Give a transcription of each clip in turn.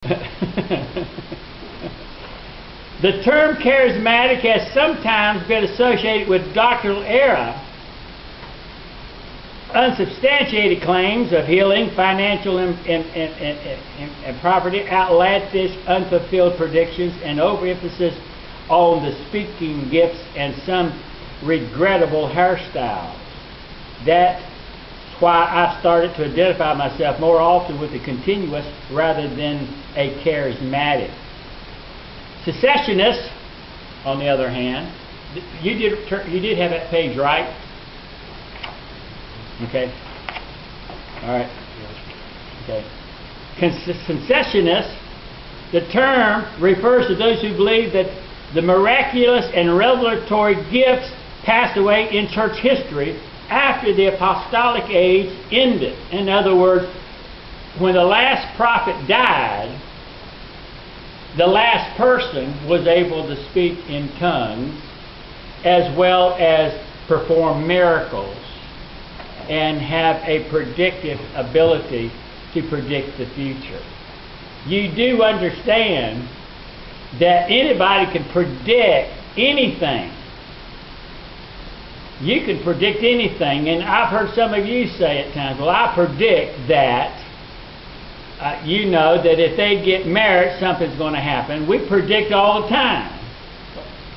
The term charismatic has sometimes been associated with doctrinal error, unsubstantiated claims of healing, financial and property, outlandish, unfulfilled predictions, and overemphasis on the speaking gifts and some regrettable hairstyles. That's why I started to identify myself more often with the continuous rather than a charismatic. Secessionists, on the other hand, you did have that page right? Okay. All right. Okay. Secessionists, the term refers to those who believe that the miraculous and revelatory gifts passed away in church history after the apostolic age ended. In other words, when the last prophet died, the last person was able to speak in tongues as well as perform miracles and have a predictive ability to predict the future. You do understand that anybody can predict anything. You can predict anything, and I've heard some of you say at times, well, I predict that, you know, that if they get married, something's going to happen. We predict all the time,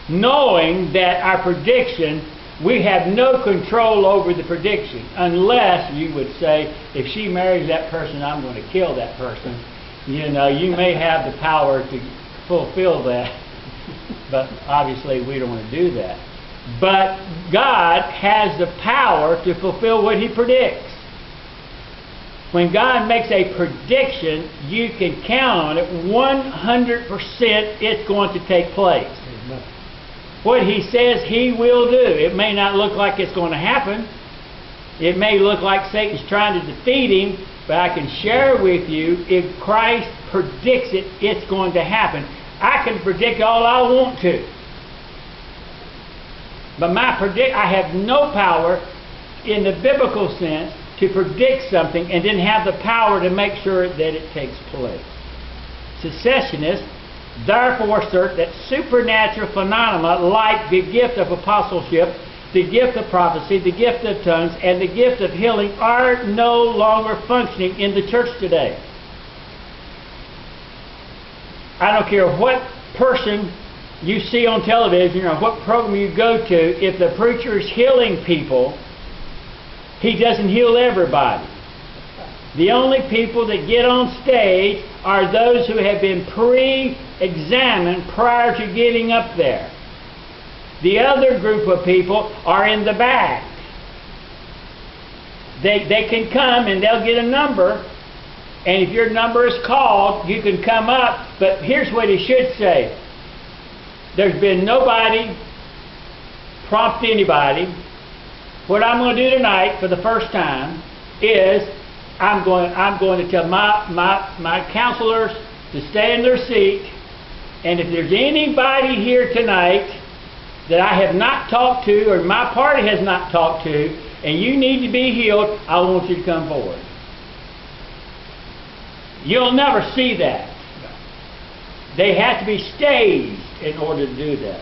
knowing that our prediction, we have no control over the prediction, unless you would say, if she marries that person, I'm going to kill that person. You know, you may have the power to fulfill that, but obviously we don't want to do that. But God has the power to fulfill what He predicts. When God makes a prediction, you can count on it 100% it's going to take place. Amen. What He says He will do. It may not look like it's going to happen. It may look like Satan's trying to defeat Him, but I can share with you, if Christ predicts it, it's going to happen. I can predict all I want to. But I have no power in the biblical sense to predict something and then have the power to make sure that it takes place. Secessionists therefore assert that supernatural phenomena like the gift of apostleship, the gift of prophecy, the gift of tongues, and the gift of healing are no longer functioning in the church today. I don't care what person you see on television or what program you go to, if the preacher is healing people, he doesn't heal everybody. The only people that get on stage are those who have been pre-examined prior to getting up there. The other group of people are in the back. They can come and they'll get a number, and if your number is called, you can come up, but here's what he should say. There's been nobody prompt anybody. What I'm going to do tonight for the first time is I'm going to tell my counselors to stay in their seat, and if there's anybody here tonight that I have not talked to or my party has not talked to and you need to be healed, I want you to come forward. You'll never see that. They have to be staged in order to do that.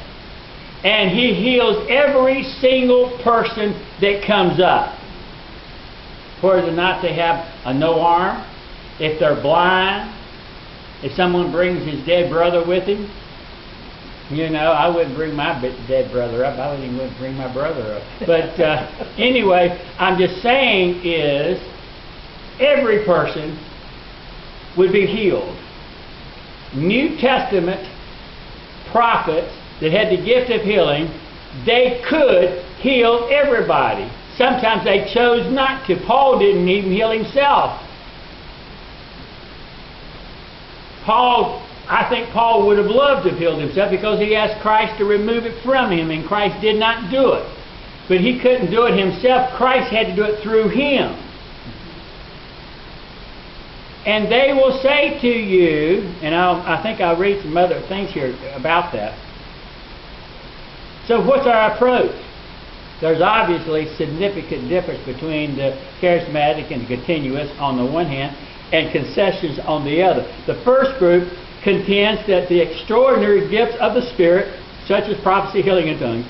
And He heals every single person that comes up. Whether or not they have a no arm, if they're blind, if someone brings his dead brother with him. You know, I wouldn't bring my dead brother up. I wouldn't bring my brother up. But anyway, I'm just saying is every person would be healed. New Testament prophets that had the gift of healing, they could heal everybody. Sometimes they chose not to. Paul didn't even heal himself. I think Paul would have loved to have healed himself because he asked Christ to remove it from him, and Christ did not do it. But he couldn't do it himself. Christ had to do it through him. And they will say to you, and I think I'll read some other things here about that. So what's our approach? There's obviously significant difference between the charismatic and the continuous on the one hand, and concessions on the other. The first group contends that the extraordinary gifts of the Spirit, such as prophecy, healing, and tongues,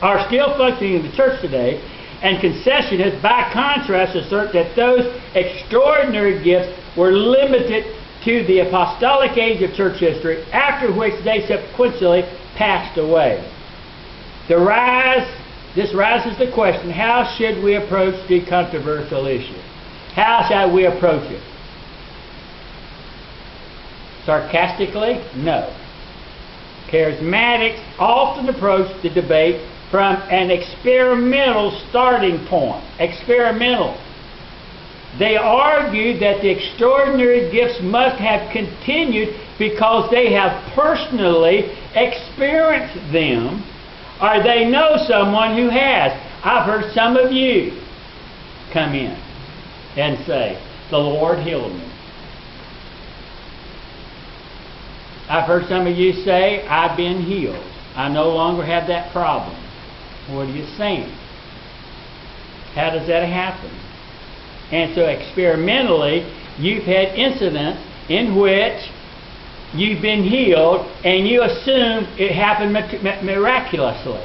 are still functioning in the church today, and concessionists, by contrast, assert that those extraordinary gifts were limited to the apostolic age of church history, after which they subsequently passed away. This raises the question, how should we approach the controversial issue? How shall we approach it? Sarcastically? No. Charismatics often approach the debate from an experimental starting point. Experimental. They argue that the extraordinary gifts must have continued because they have personally experienced them, or they know someone who has. I've heard some of you come in and say, the Lord healed me. I've heard some of you say, I've been healed. I no longer have that problem. What are you saying? How does that happen? And so experimentally, you've had incidents in which you've been healed and you assume it happened miraculously.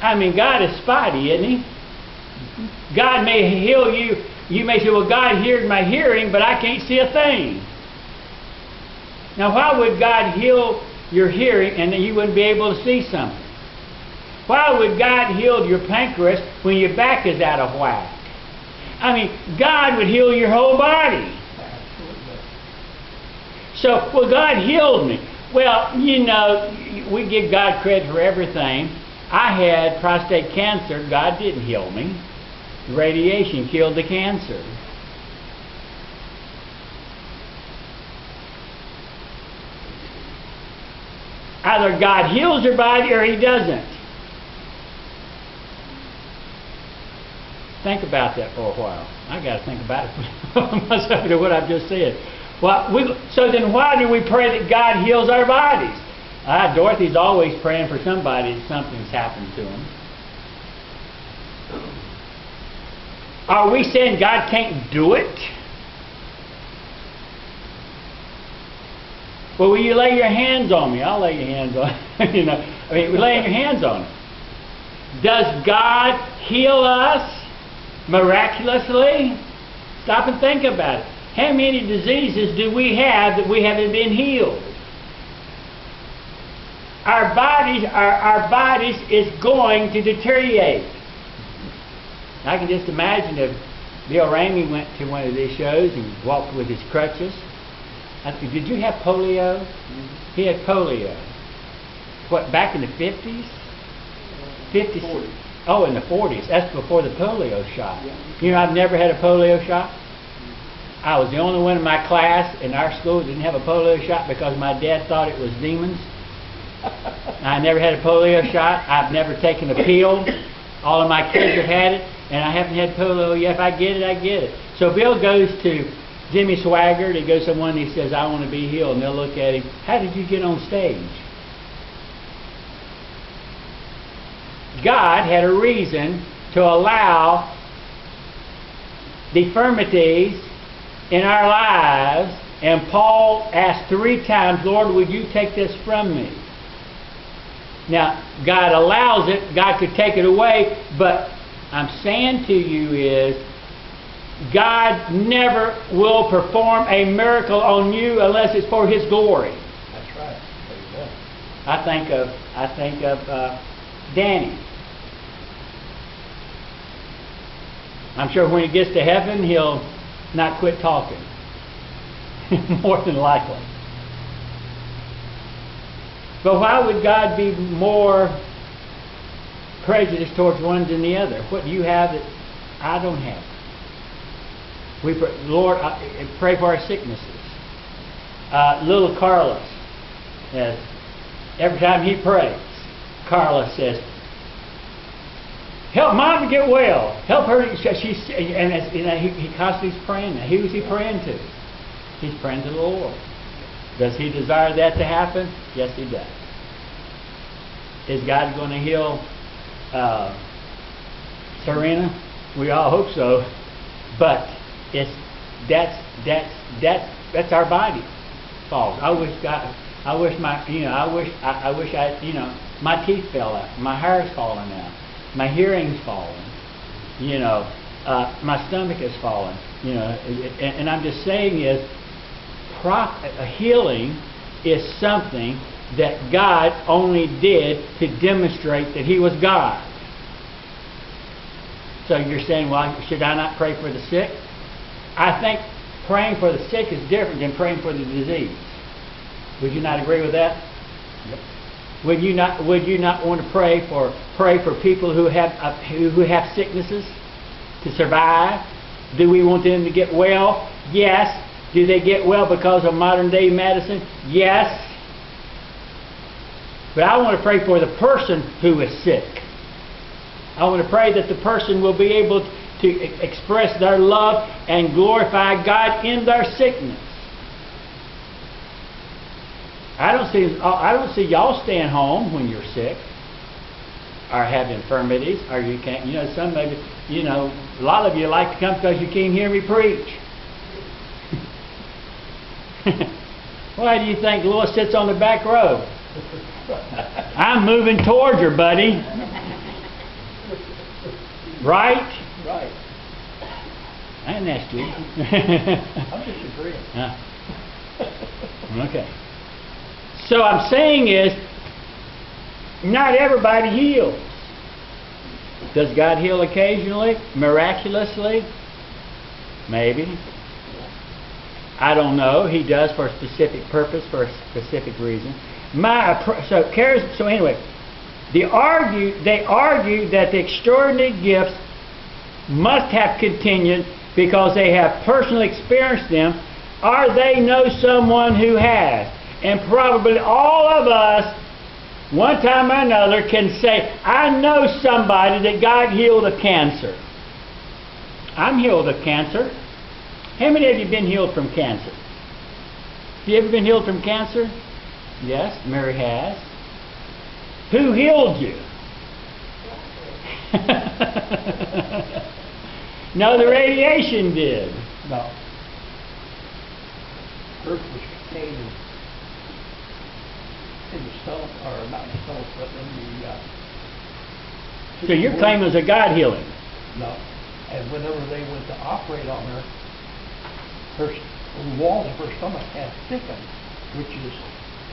I mean, God is spotty, isn't He? God may heal you. You may say, well, God heard my hearing, but I can't see a thing. Now, why would God heal your hearing and then you wouldn't be able to see something? Why would God heal your pancreas when your back is out of whack? I mean, God would heal your whole body. So, well, God healed me. Well, you know, we give God credit for everything. I had prostate cancer. God didn't heal me. Radiation killed the cancer. Either God heals your body or He doesn't. Think about that for a while. I got to think about it myself to what I've just said. Well, so then why do we pray that God heals our bodies? Dorothy's always praying for somebody that something's happened to them. Are we saying God can't do it? Well, will you lay your hands on me? I'll lay your hands on you. We're laying your hands on it. Does God heal us miraculously? Stop and think about it. How many diseases do we have that we haven't been healed? Our bodies is going to deteriorate. I can just imagine if Bill Ramey went to one of these shows and walked with his crutches. Did you have polio? He had polio. What, back in the 50s? 50s? 40s. Oh, in the 40s. That's before the polio shot. Yeah. You know, I've never had a polio shot. I was the only one in my class in our school that didn't have a polio shot because my dad thought it was demons. I never had a polio shot. I've never taken a pill. All of my kids have had it, and I haven't had polio yet. If I get it, I get it. So Bill goes to Jimmy Swaggart. He goes to someone and he says, I want to be healed. And they'll look at him. How did you get on stage? God had a reason to allow deformities in our lives, and Paul asked 3 times, Lord, would you take this from me? Now, God allows it. God could take it away, but I'm saying to you is, God never will perform a miracle on you unless it's for His glory. That's right. There you go. I think of Danny. I'm sure when he gets to heaven, he'll not quit talking. More than likely. But why would God be more prejudiced towards one than the other? What do you have that I don't have? Lord, pray for our sicknesses. Little Carlos, every time he prays, Carlos says, help Mom to get well. Help her. He constantly is praying now. Who is he praying to? He's praying to the Lord. Does he desire that to happen? Yes, he does. Is God going to heal Serena? We all hope so. But It's that's our body fault. I wish my teeth fell out, my hair's falling out, my hearing's falling, my stomach is falling, and I'm just saying is, a healing is something that God only did to demonstrate that He was God. So you're saying, well, should I not pray for the sick? I think praying for the sick is different than praying for the disease. Would you not agree with that? Yep. Would you not want to pray for people who have sicknesses to survive? Do we want them to get well? Yes. Do they get well because of modern day medicine? Yes. But I want to pray for the person who is sick. I want to pray that the person will be able to express their love and glorify God in their sickness. I don't see y'all staying home when you're sick or have infirmities, or you can't. Some maybe. A lot of you like to come because you can't hear me preach. Why do you think Lois sits on the back row? I'm moving towards her, buddy. Right? Right. I didn't ask you. I'm just agreeing. Okay. So I'm saying is, not everybody heals. Does God heal occasionally? Miraculously? Maybe. I don't know. He does for a specific purpose, for a specific reason. So anyway, they argue that the extraordinary gifts must have continued because they have personally experienced them, or they know someone who has. And probably all of us, one time or another, can say, I know somebody that God healed of cancer. I'm healed of cancer. How many of you been healed from cancer? Have you ever been healed from cancer? Yes, Mary has. Who healed you? No, the radiation did. No. Earth was contained in the stone, or not in the stone, but in the... So your claim is a God healing? No. And whenever they went to operate on her, the walls of her stomach had thickened, which is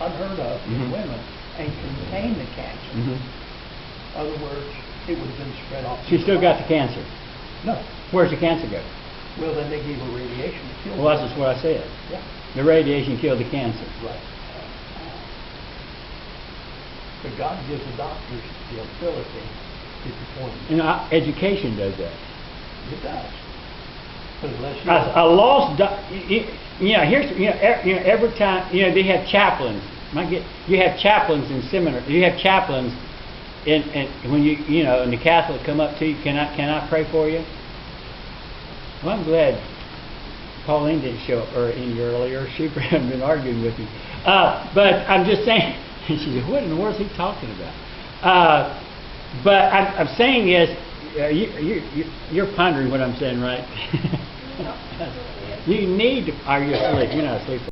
unheard of in women, and contained the cancer. In other words, it would have been spread off. She still got the cancer? No. Where's the cancer go? Well, then they gave her radiation to kill Well, that's just what I said. Yeah. The radiation killed the cancer. Right. But God gives the doctors the ability to perform. Education does that. It does. But unless you... A lost every time, they have chaplains. You have chaplains in seminary. You have chaplains when and the Catholic come up to you, can I pray for you? Well, I'm glad Pauline didn't show up in here earlier. She would have been arguing with me. But I'm just saying, she said, what in the world is he talking about? But I'm saying is, you're pondering what I'm saying, right? You need to, are you asleep? You're not asleep.